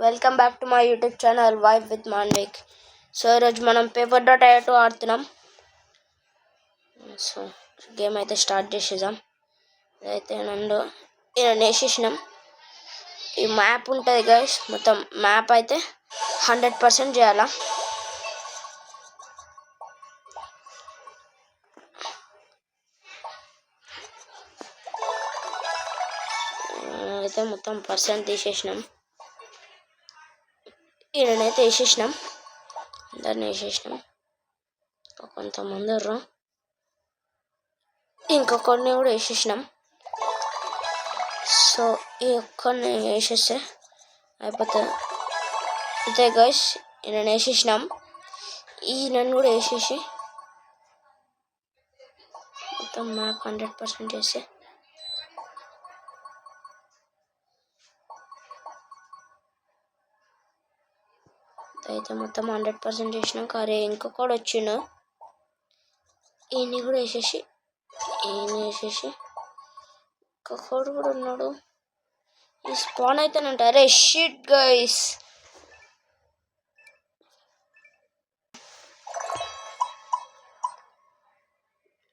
Welcome back to my YouTube channel wife with Manvik. So ఈరోజు మనం paper dot ఐ2 ఆడుతున్నాం. So game అయితే start చేసేద్దాం. అయితే నన్ను వేసేసినాం. ఈ మ్యాప్ ఉంటుంది గైస్, మొత్తం మ్యాప్ అయితే 100% చేయాలా. అయితే మొత్తం పర్సెంట్ తీసేసినాం. ఈయనైతే వేసేసినాం, అందరిని వేసేసినాం. కొంతమంది ఇంకొకరిని కూడా వేసేసినాం. సో ఈ ఒక్కరిని వేసేస్తే అయిపోతుంది. అయితే గైస్ ఈయన వేసేసినాం. ఈయనను కూడా వేసేసి మొత్తం మ్యాప్ 100% చేస్తే అయితే మొత్తం 100% చేసినాక అరే ఇంకొకడు వచ్చిండు, ఈయన్ని కూడా వేసేసి ఇంకొకడు కూడా ఉన్నాడు. ఈ స్పాన్ అయితేనంట. అరే షిట్ గైస్,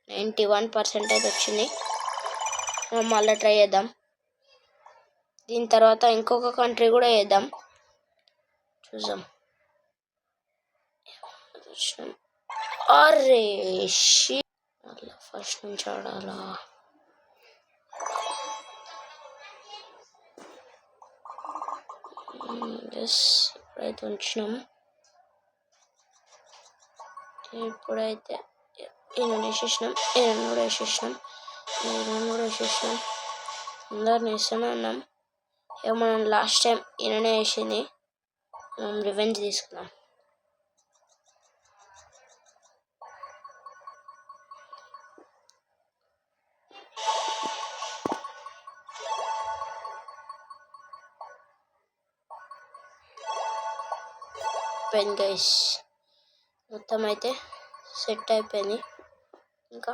నైంటీ 1% అయితే వచ్చింది. మళ్ళీ ట్రై చేద్దాం. దీని తర్వాత ఇంకొక కంట్రీ కూడా వేద్దాం, చూద్దాం. అరే షిట్, మళ్ళీ ఫస్ట్ నుంచి ఆడాలా. ఇప్పుడైతే ఉంచినాం. ఇప్పుడైతే ఈయన వేసేసినాం, ఈయన కూడా వేసేసినాం. అందరిని వేస్తూనే ఉన్నాం. ఇక మనం లాస్ట్ టైం ఈయననే వేసింది, మనం రివెంజ్ తీసుకున్నాం. గైస్ మొత్తం అయితే సెట్ అయిపోయింది. ఇంకా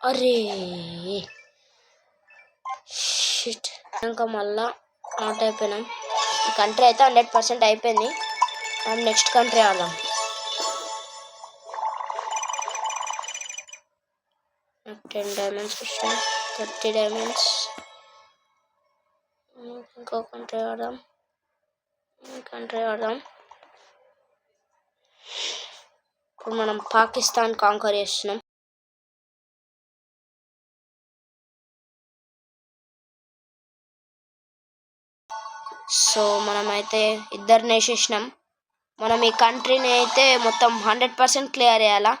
అరే షిట్, ఇంకా మళ్ళా అవుట్ అయిపోయినాం. ఈ కంట్రీ అయితే 100% అయిపోయింది. మనం నెక్స్ట్ కంట్రీ ఆడదాం. 10 డైమండ్స్ వచ్చినాయి, 30 డైమండ్స్. ఇంకో కంట్రీ ఆడదాం. ఇప్పుడు మనం పాకిస్తాన్ కాంకర్ చేస్తున్నాం. సో మనమైతే ఇద్దరిని వేసేసినాం. మనం ఈ కంట్రీని అయితే మొత్తం 100% క్లియర్ చేయాలా.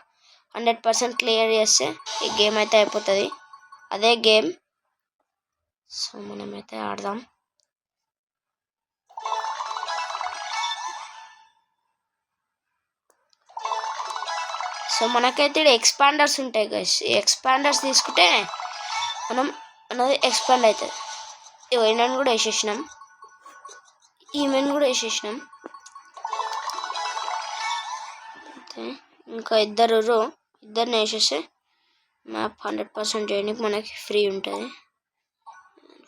100% క్లియర్ చేస్తే ఈ గేమ్ అయితే అయిపోతుంది. అదే గేమ్. సో మనమైతే ఆడదాం. సో మనకైతే ఇక్కడ ఎక్స్పాండర్స్ ఉంటాయి గైస్. ఈ ఎక్స్పాండర్స్ తీసుకుంటే మనది ఎక్స్పాండ్ అవుతుంది. ఈయనను కూడా వేసేసినాం, ఈమెను కూడా వేసేసినాం. ఇంకా ఇద్దరిని వేసేస్తే మ్యాప్ 100% చేయడానికి మనకి ఫ్రీ ఉంటుంది.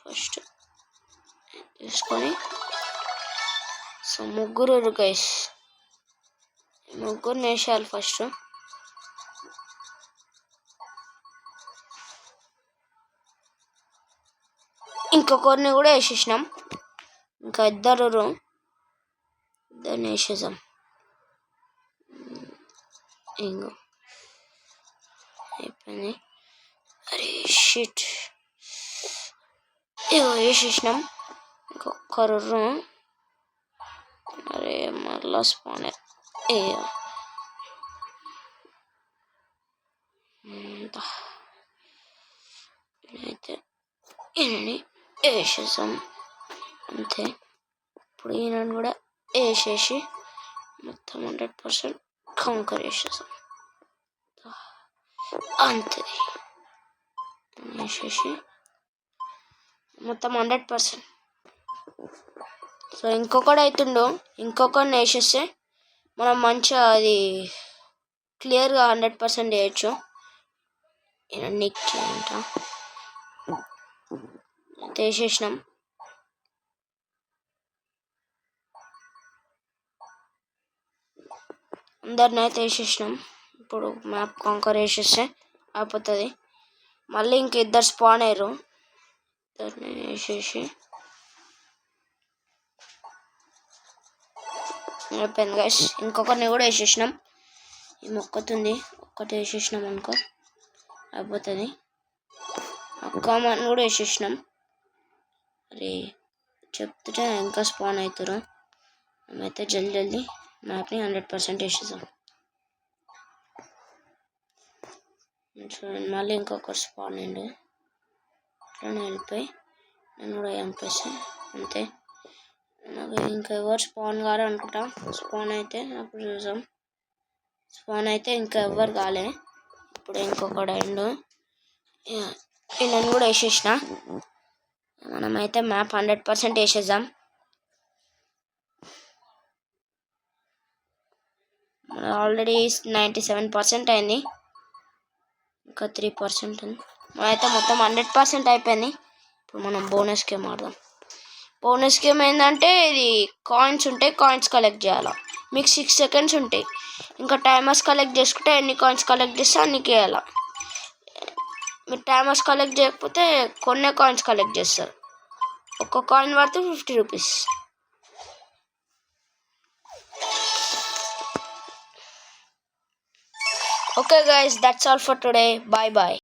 ఫస్ట్ తీసుకొని సో ముగ్గురు గైస్, ముగ్గురిని వేసేయాలి ఫస్ట్. ఇంకొకరిని కూడా వేసేసినాం. ఇంకా ఇద్దరిని వేసేసాం. ఇంకో అయిపోయింది. అరే షిట్, వేసేసినాం. ఇంకొకరు అరే మళ్ళా స్పాన్ అయితే ఈయనని వేసేసాం అంతే. ఇప్పుడు ఈయనని కూడా వేసేసి మొత్తం 100% కాంకర్ చేసేసాం అంతే. వేసేసి మొత్తం 100%. సో ఇంకొకటి అవుతుండో, ఇంకొకరిని వేసేస్తే మనం మంచిగా అది క్లియర్గా 100% చేయొచ్చు. నిక్ చేయంట వేసేసినాం. అందరిని అయితే వేసేసినాం. ఇప్పుడు మ్యాప్ కాంకర్ వేసేస్తే అయిపోతుంది. మళ్ళీ ఇంక ఇద్దరు స్పాన్ అయ్యారు. ఇద్దరిని వేసేసి అయిపోయింది గైస్. ఇంకొకరిని కూడా వేసేసినాం. ఈ మొక్కతుంది ఒక్కటి వేసేసినాం అనుకో అయిపోతుంది. అక్కమ్మని కూడా వేసేసినాం. అరే చెప్తుంటే ఇంకా స్పాన్ అవుతారు. మేమైతే జల్దీ మ్యాప్ని 100% వేసేసాం. చూడండి మళ్ళీ ఇంకొకరు స్పాన్ అయ్యిండు. అట్లనే వెళ్ళిపోయి నేను కూడా చంపేసి అంతే. నాకు ఇంకా ఎవరు స్పాన్ కారు అనుకుంటా. స్పాన్ అయితే అప్పుడు చూసాం. స్పాన్ అయితే ఇంకా ఎవరు కాలే. ఇప్పుడు ఇంకొకడు అయిండు. నేను కూడా వేసేసిన. మనమైతే మ్యాప్ 100% వేసేద్దాం. ఆల్రెడీ 97% అయింది. ఇంకా 3% ఉంది. మనమైతే మొత్తం 100% అయిపోయింది. ఇప్పుడు మనం బోనస్ గేమ్ ఆడదాం. బోనస్ గేమ్ ఏంటంటే ఇది కాయిన్స్ ఉంటాయి. కాయిన్స్ కలెక్ట్ చేయాలి. మీకు 6 సెకండ్స్ ఉంటాయి. ఇంకా టైమర్స్ కలెక్ట్ చేసుకుంటే ఎన్ని కాయిన్స్ కలెక్ట్ చేస్తే అన్ని వేయాలి. మీరు టైమర్స్ కలెక్ట్ చేయకపోతే కొన్ని కాయిన్స్ కలెక్ట్ చేస్తారు. ఒక్క కాయిన్ పడితే 50 rupees. Okay guys, that's all for today. Bye bye.